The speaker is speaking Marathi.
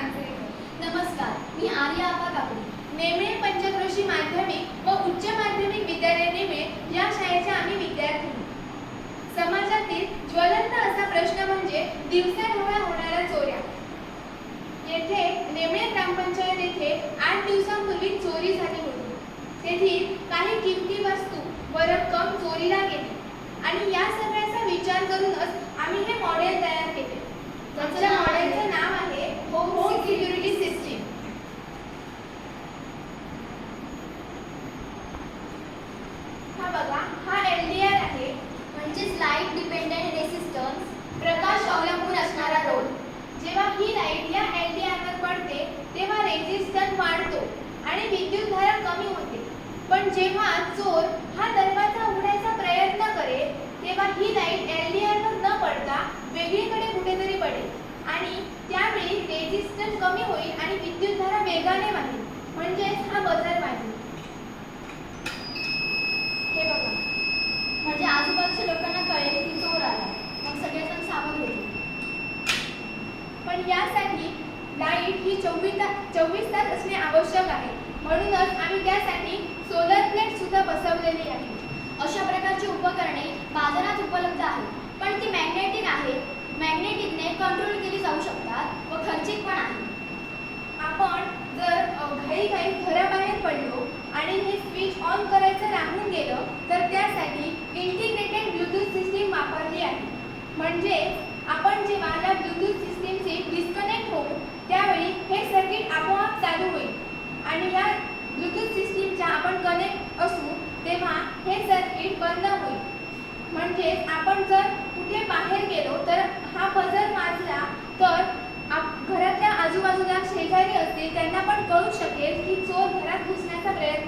मांजरेकर। नमस्कार, मी आर्या आबा कापडी. नेमळे पंचक्रोशी माध्यमिक व उच्च माध्यमिक विद्यालय नेमळे या शाळेच्या आम्ही विद्यार्थी। समाजातील ज्वलंत असा प्रश्न म्हणजे दिवसाढवळ्या होणाऱ्या चोऱ्या। येथे नेमळे ग्रामपंचायत येथे 8 दिवसांपूर्वी चोरी झाली होती। तेथील काही किमती वस्तू व रक्कम चोरीला गेली आणि या सगळ्याचा विचार करूनच आम्ही हे मॉडेल तयार केले। आमच्या मॉडेलचे नाव आहे होम सिक्युरिटी सिस्टीम। हा बघा, हा LDR आहे, म्हणजेच लाईट डिपेंडेंट रेसिस्टन्स. प्रकाश अवलंबून असणारा रोध। जेव्हा ही लाईट या LDR वर पडते तेव्हा रेझिस्टन्स वाढतो आणि विद्युतधारा कमी होते। पण जेव्हा चोर हा दरवाजा उघडायचा प्रयत्न करेल तेव्हा ही लाईट LDR वर न पडता वेगळीकडे कुठेतरी पडेल आणि त्यावेळी रेझिस्टन्स कमी होईल आणि विद्युतधारा वेगाने वाहेल, म्हणजेच हा बझर वाजेल। हे बघा, म्हणजे आजूबाजूच्या लोकांना कळेल की चोर आला, मग सगळेजण सावध होतील. पण यासाठी लाईट ही 24 तास असणे आवश्यक आहे, म्हणूनच आम्ही त्यासाठी सोलर प्लेट सुद्धा बसवलेली आहे। अशा प्रकारची उपकरणे बाजारात उपलब्ध आहेत, पण ती मॅग्नेटिक आहेत. मॅग्नेटिकने कंट्रोल केली जाऊ शकतात व खर्चिक पण आहे. आपण जर घाईघाईत घराबाहेर पडलो आणि हे स्विच ऑन करायचं राहून गेलं तर त्यासाठी इंटिग्रेटेड ब्लूटूथ सिस्टीम वापरली आहे। म्हणजे आपण जेव्हा या ब्लूटूथ सिस्टीमचे डिस्कनेक्ट होऊ त्यावेळी हे सर्किट आपोआप चालू होईल आणि या ब्लूटूथ सिस्टीमच्या आपण कनेक्ट असू तेव्हा हे सर्किट बंद होईल। म्हणजे आपण जर कुठे बाहेर गेलो तर हा बझर वाजला तर घरातल्या आजूबाजूला शेजारी असतील त्यांना पण कळू शकेल की चोर घरात घुसण्याचा प्रयत्न